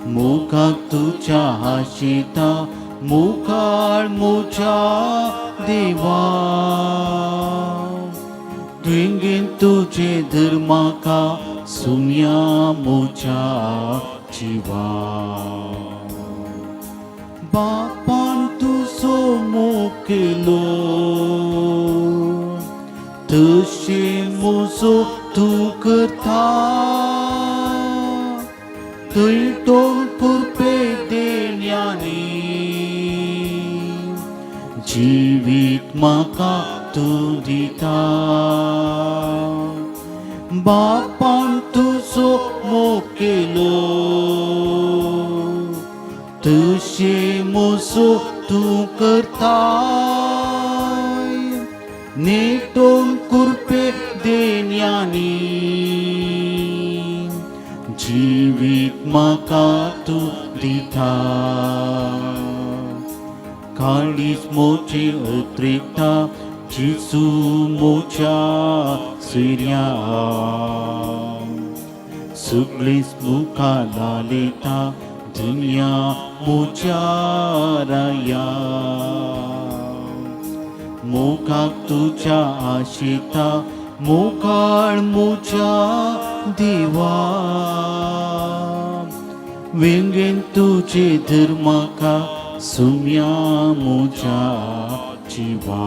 मुखाक तुझ्या आशिता मुखार मुझ्या देवा तुंगेन तुझे धर्माका सुम्या मुझ्या जीवा बापान तुझो मोग केलो तशे मुजो तूं करता तुम पुरपे देण्यानी जीवित म्हाका तूं दिता बापान तुजो मोग केलो तशे मुजो तूं करता नेटोन कुरपे देण्यानी जीवित म्हाका तूं दिता काळीज मोचे अत्रेकता जेजू मोच्या सोयऱ्या सगळीच मुखा लालेता दुनिया मोच्या राया मोगाक तुझ्या आशिता मोगाळ मोच्या देवा वेंगेन तुझे धर्माका सुम्या मोच्या जीवा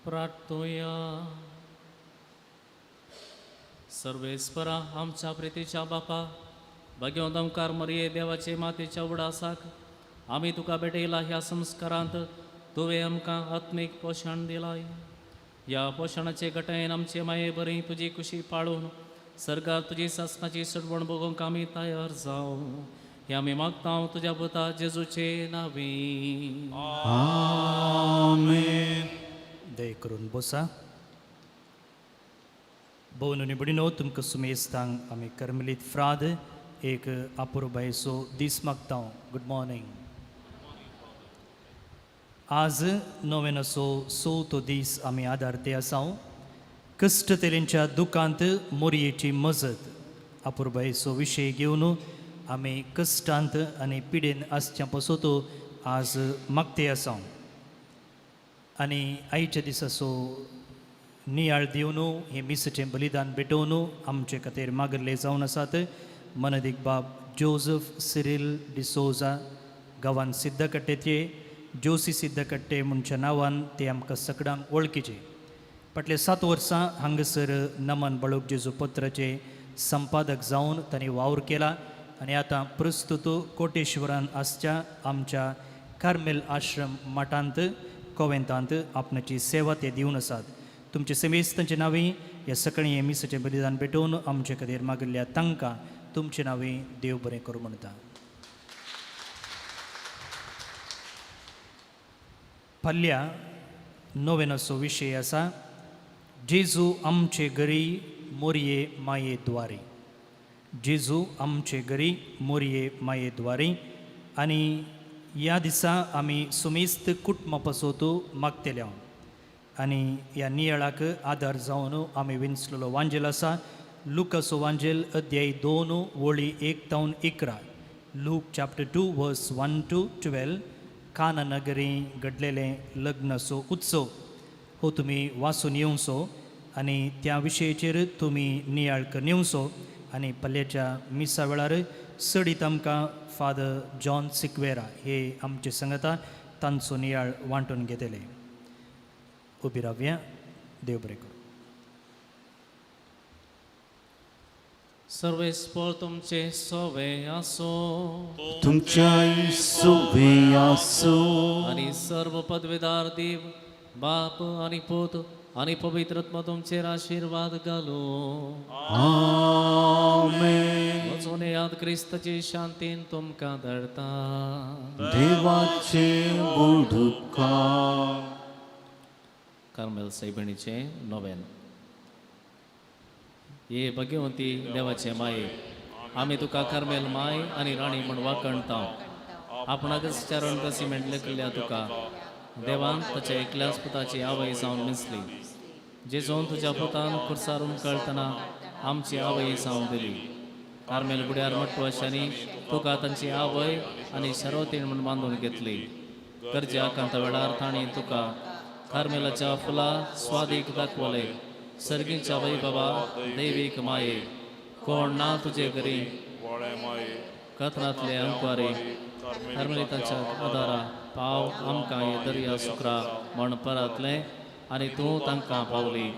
प्रार्थोया सर्वेस्परा आमच्या प्रितीच्या बापा भगवंत ओंकार मरिये देवाचे मातेच्या उडासाक आम्ही तुका भेटयला ह्या संस्कारांत तुवें आमकां आत्मीक पोशण दिलाय ह्या पोशणाचे गटायन आमचे माये बरी तुजी कुशी पाळून सर्गात तुजी सासनाची सडवण बगोवंक आमी तयार जावं हे आमी मागता तुज्या पुता जेजूचे नावी आमेन दय करून बसा भोवन निबडिनो तुमकां सुमेस्तांक आमी कर्मलीत फ्राद एक अपुरबायसो दीस मागता गुड मॉर्निंग आज नोवेनाचो चवथो दीस आमी आदारते आसा कश्टतेलेंच्या दुखांत मोरयेची मजत अपुरबायेचो विशय घेवन आमी कश्टांत आनी पिडेन आसच्या पसोतो आज मागते आसा आनी आयच्या दिसाचो नियाळ दिवन हे मिसेचें बलिदान भेटोवन आमचे खातीर मागले जावन आसात मनदीक बाब जोझफ सिरिल डिसोजा गांवांत सिद्धकट्टेचे जोसी सिद्धकट्टे म्हणच्या नांवान ते आमकां सगळ्यांक वळखीचे फाटले 7 वर्सां हांगासर नमन बाळूक जेजू पत्राचे संपादक जावन तांणी वावर केला आनी आतां प्रस्तुत कोटेश्वरान आसच्या आमच्या कार्मेल आश्रम मठांत कोवेंतांत आपणाची सेवा ते दिवन आसात तुमचे समेस्तांचे नांवी ह्या सकाळीं हे मिसाचें बलिदान भेटोवन आमचे खातीर मागिल्ल्या तांकां तुमचे नांवी देव बरें करूं म्हणटा फाल्या नोवेनाचो विशय आसा जेजू आमचे घरी मोरये माये द्वारे जेजू आमचे घरी मोरये माये द्वारे आनी ह्या दिसा आमी सुमेस्त कुटुंबा पासोतो मागतेल्या आनी ह्या नियाळाक आदार जावन आमी विंचलेलो वांजेल आसा लुकाचो वांजेल अध्याय 2 वळी 1 तावन 11 लूक चॅप्टर 2 वर्स 1 to 12 काना नगरी घडलेले लग्नाचो उत्सव हो तुमी वाचून येवचो आनी त्या विशयाचेर तुमी नियाळ करून येवचो आनी पल्ल्याच्या मिसा वेळार सडीत आमकां फादर जॉन सिक्वेरा हे आमचे सांगता तांचो नियाळ वांटून घेतले. उबी रावया. देव बरें करूं. सर्वेस्पर तुमचे सोवे आसो तुमच्याही सोबे आसो. आणि सर्व पदवीदार देव बाप आणि पूत आणि पवित्रत्मा तुमचेर आशीर्वाद घालो. आमेन. वचून याद क्रिस्ताची शांतीन तुमकां धाडटा. देवाचे बुडुका. कार्मेल सायबिणीचे नोवेन. ये भगवंती देवाचे माये, आमी तुका कार्मेल माय आनी राणी म्हण वाकणता. आपणाकच चरण कशी मेळटल्या तुका देवान ताच्या एकल्याच पुताची आवय जावन मिसली. जेजून तुज्या पुतान खुर्सारून कळतना आमची आवय जावन दिली. कार्मेल बुड्यार मट्टवाशांनी तुका तांची आवय आनी शरोतीण म्हण बांदून घेतली. गरजे आकांत वेळार तांणी तुका कार्मेलाच्या फुला स्वादीक दाखवले. सर्गीच्या वैभवा दैवीक माये, कोण ना तुजे घरी कथनातले अंकवारे कार्मेलितांच्या आदारा पाव आमकां हे दर्या सुकरा म्हण परतले आनी तूं तांकां पावली.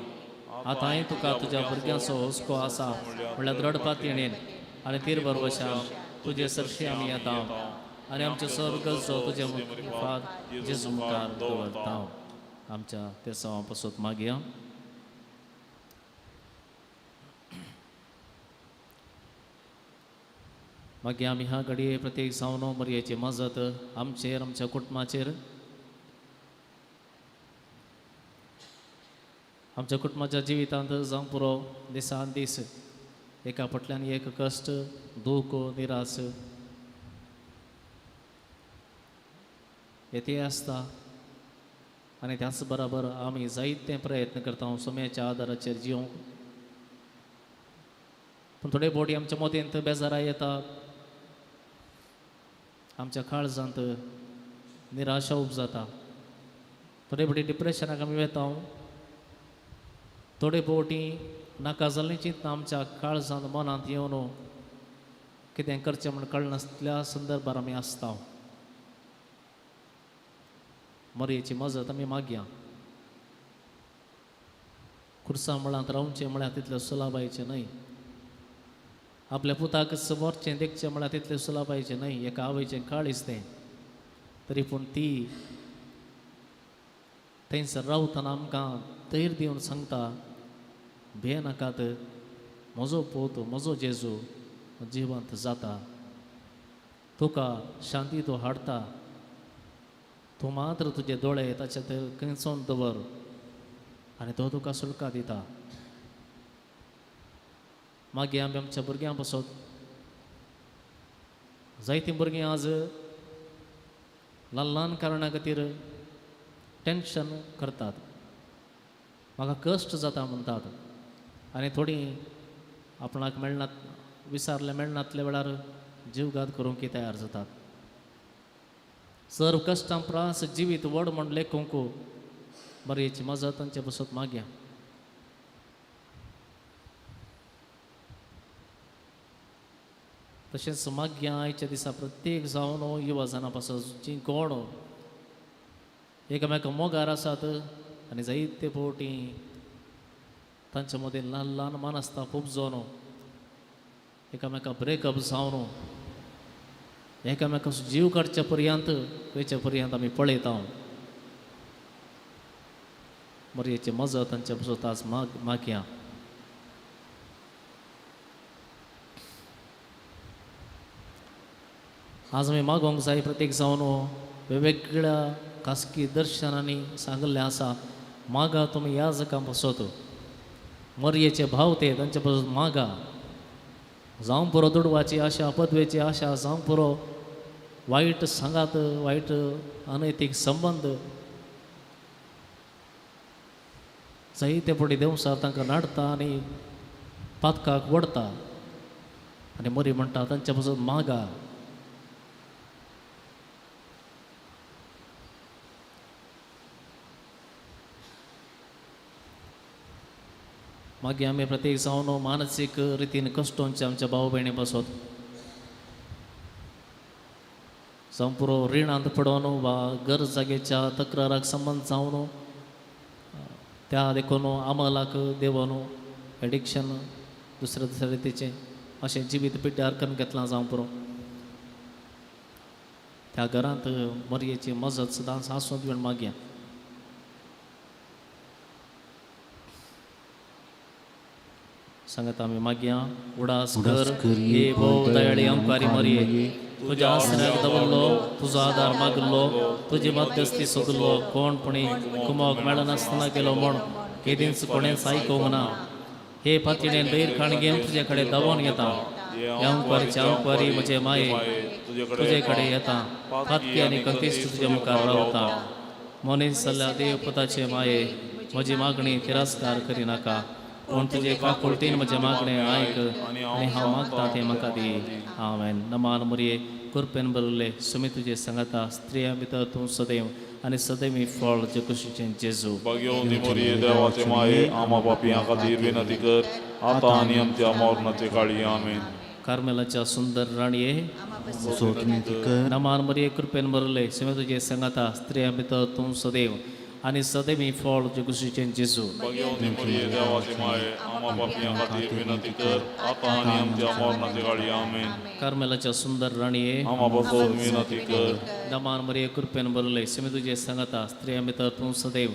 आतांय तुका तुज्या भुरग्यांचो हुस्को आसा म्हणल्यार द्रडपातयेन आनी तीरभर वशान तुजे सरशी आमी येता आनी आमचे सर्गचो तुजे मुखार जेजू मुखार दवरता. आमच्या ते सवा पासून मागया. मागीर आमी ह्या घडये प्रत्येक जावन मरयेची मजत आमचेर आमच्या कुटुंबाचेर आमच्या कुटुंबाच्या जिवितांत जावं पुरो दिसान दीस एका फाटल्यान एक कश्ट दूख निराश येते आसता. आनी त्याच बरोबर आमी जायते प्रयत्न करता सोम्याच्या आदाराचेर जिवंक. पूण थोडे फावटी आमच्या मतींत बेजारां येता, आमच्या काळजांत निराशा उपजाता. थोडे फावटी डिप्रेशनाक आमी वेता. थोडे फावटी नाका जाल्लीं चिंतना आमच्या काळजांत मनांत येवन कितें करचें म्हण कळनासल्या संदर्भार आमी आसता. मरयेची मजत आमी मागया. खुर्सा मळांत रावचें म्हळ्यार तितलें सुलाबायचें न्हय. आपल्या पुताक समोरचें देखचें म्हळ्यार तितलें सुलाबायचें न्हय. एका आवयचें काळीज तें. तरी पूण ती थंयसर रावतना आमकां धैर्य दिवन सांगता, भियेनाकात, म्हजो पूत म्हजो जेजू जिवंत जाता. तुका शांती तो हाडटा. तूं मात्र तुजे दोळे ताचे थंय खंयचोन दवर आनी तो तुका सुटका दिता. मागीर आमी आमच्या भुरग्यां पासून जायतीं भुरगीं आज ल्हान ल्हान कारणां खातीर टेन्शन करतात, म्हाका कश्ट जाता म्हणटात. आनी थोडीं आपणाक मेळना विचारले मेळनातल्या वेळार जीवघात करूंक तयार जातात. सर्व कश्टां प्रास जिवीत व्हड म्हण लेखूंक मरयेची मजत तांचे पासून मागया. तशेंच मागया आयच्या दिसा प्रत्येक जावन युवजनां पासून जीं कोण एकामेका मोगार आसात आनी जायते फावटी तांचे मदीं ल्हान ल्हान मानस्ताप उपजोवन एकामेका ब्रेकअप जावन एकामेका जीव काडचे पर्यंत खंयचे पर्यंत आमी पळयता. मरयेची मजत तांचे पासून आज मागया. आज आमी मागोंक जाय प्रत्येक जावन वेगवेगळ्या खासगी दर्शनांनी सांगल्लें आसा, मागा तुमी याजकां पासत. मरयेचे भाव ते तांचे पासून मागा. जावं पुरो दुडवाची आशा, पदवेची आशा, जावं पुरो वायट सांगात, वायट अनैतीक संबंद, जायते फावटी देवसार तांकां नाडटा आनी पातकाक वडटा. आनी मरी म्हणटा तांचे पासून मागा. मागीर आमी प्रत्येक जावन मानसीक रितीन कश्टांचे आमच्या भाव भयणी पासून जावं पुरो रिणांत पडोन वा गरज जागेच्या तक्राराक संबंध जावन त्या देखून अमलाक देवन एडिक्शन दुसऱ्या दुसऱ्या रितीचें अशें जिवीत पिड्ड्यार करून घेतलां जावं पुरो त्या घरांत मरयेची मजत सदांच आसूंक वेळ मागया. सांगत आमी मागया उडास कर हे भोव दयाळी अंकारी मरये तुज्या आसऱ्याक दवरलो तुजो आदार मागलो तुजी मध्यस्थी सोदलो कोणपणी कुमोक मेळनासतना गेलो म्हूण केदींच कोणेंच आयकूंक ना. हे फातयेन बैर खाण घेवन तुजे कडेन धांवोन येता. अंकवारीच्या अंकवारी म्हजे माये तुजे कडेन येता. फातकी आनी कंतिश्ट तुजे मुखार रावता. मनीस जाल्यार देव पुताचे माये म्हजी मागणी तिरस्कार करिनाका पूण तुजे काकुळटीन म्हजे मागणें आयक आनी हांव मागता तें म्हाका दी. आमेन. नमान मरये कृपेन बरले सुमी तुजे सांगता स्त्रियां भितर तूं सदैव आनी सदैवी फळ जे कुशीचें जेजू. भाग्यवंती मरिये देवाचे माये आम्हा पापियां खातीर विनंती कर आतां आनी आमच्या मरणाचे काळी. आमेन. कार्मेलाच्या सुंदर राणये नमान मरये कृपेन बरले सुमी तुजे सांगता स्त्रियां भितर तूं सदैव आनी सदैवी फळ जे कुशीचें जेजू. भाग्यवंती मरिये देवाचे माये आम्हा पापियां खातीर विनंती कर आतां आनी आमच्या मरणाचे काळी. आमेन. कार्मेलाच्या सुंदर राणये आम्हा पासून विनंती कर. नमान मरये कृपेन बरले सुमी तुजे सांगता स्त्रियां भितर तूं सदैव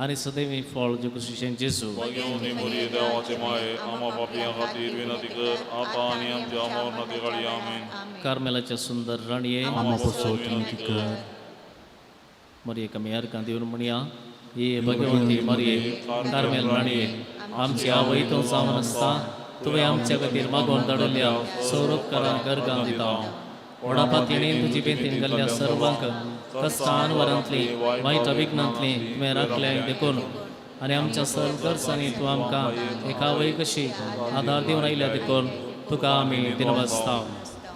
आनी सदैवी फळ जे कुशीचें जेजू. भाग्यवंती मरिये देवाचे माये आम्हा पापियां खातीर विनंती कर आतां आनी आमच्या मरणाचे काळी. आमेन. कार्मेलाच्या सुंदर राणये मरिये कमी अर्कां दिवन म्हणया ये भगवंती मरिये कार्मेल राणये आमची आवय तूं जावन आसता तुवें आमच्या खातीर मागोवन धाडल्या सौरभकारांक गर्गां दिता. व्हडा पातयेन तुजी बेंतीन गेल्ल्या सर्वांक कश्टान वरांतली वायट विघ्नांतली तुवें राखलें देखून आनी आमच्या सर्व गरजांनी तूं आमकां एक आवय कशी आदार दिवन आयल्या देखून तुका आमी दिनवासता.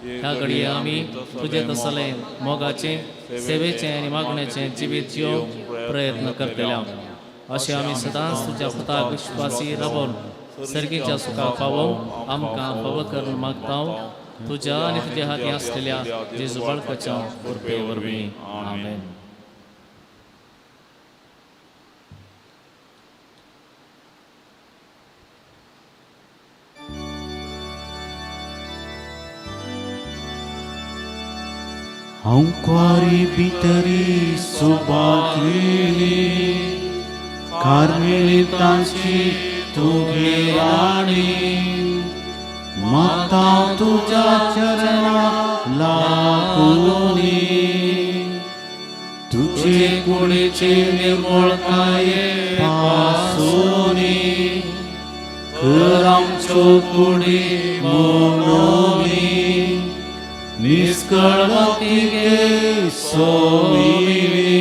ह्या घडये आमी तुजें तसलें मोगाचें सेवेचें आनी मागणेचें जिवीत जिवंक प्रयत्न करतल्या. अशें आमी सदांच तुज्या पुताक विश्वासी रावून सर्गेच्या सुखाक पावोवंक आमकां फावो करून मागता. तुज्या आनी तुज्या हाती आसलेल्या जेजू बाळकाच्या कृपे वरवीं. आमेन. अंकवारी भितरी सुबागिनी कार्मेलितांची तुगे राणी माता तुझ्या चरणा लागूनी तुझे कुडीचे निर्मळकाये पासूनी कर आमच्यो कुडी मोनोनी निष्कळमतीगे सोमिनी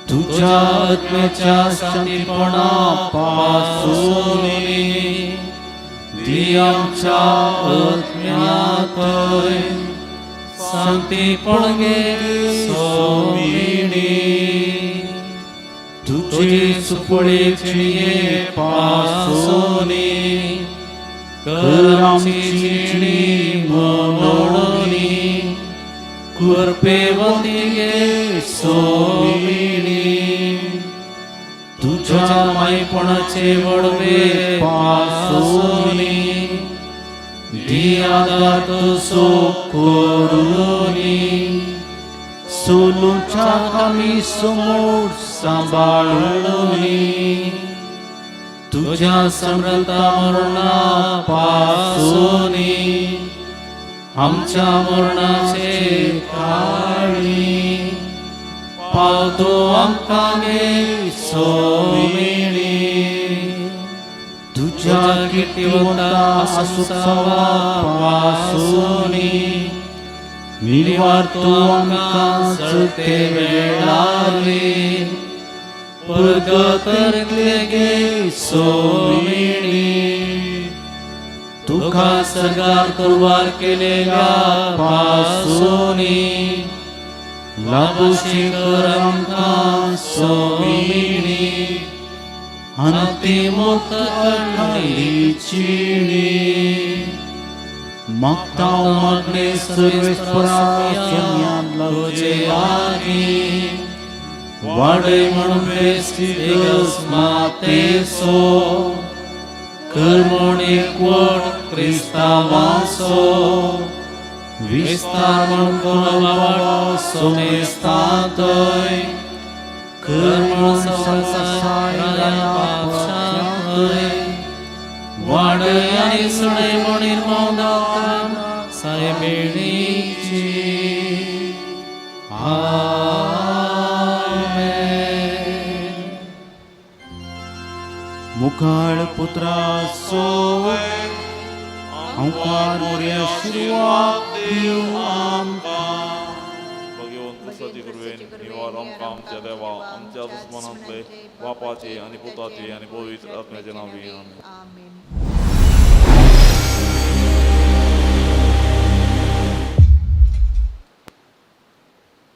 तुझ्या आत्म्याच्या शांतीपणा पासूनी दी आमच्या आत्म्यातय शांतीपण गे सोमिनी तुझी सुपळेची पासूनी कर आमची चिणी मोडणी कृपेवंती गे सोमिनी तुझ्या मायपणाचे वडवे पासूनी दी आदार तुझो करूनी सोलूच्या कामी समोर सांभाळूनी तुझ्या समृद्धा मरणा पासूनी आमच्या मरणाचे काळी पावतो आमकां गे सोमिनी तुझ्या किर्तिवंता आसुसावा पासूनी निवार तूं आमकां चलते वेळारी प्रगतले गे सोमिनी तुका सरकार तलवार केलेल्या पासूनी लाभशी कर आमकां सोमिनी अंतिम मुक्त करणारी चिणी मागता मागणे सर्वेश्वरा सोन्यान तुझे लावचे आनी वाडे म्हणून बेस्तिगस माते सो कर्मण एकवट क्रिस्तावांचो विस्तार म्हणून कोणावा सोमेस्तातय कर्मण संसाराया पापशातय वाडय आणि सडय म्हणीर मौदाकान सायबेणीची आमेन. मुखार पुत्रा सोय अंकार मोर्या सुरुवात दिव आमकां भगवंत सती गुरुवेन निवार आमकां आमच्या देवा आमच्या दुस्मनांतले बापाचे आणि पुताचे आणि पवित्र आत्म्याचे नावी आमेन. आमेन.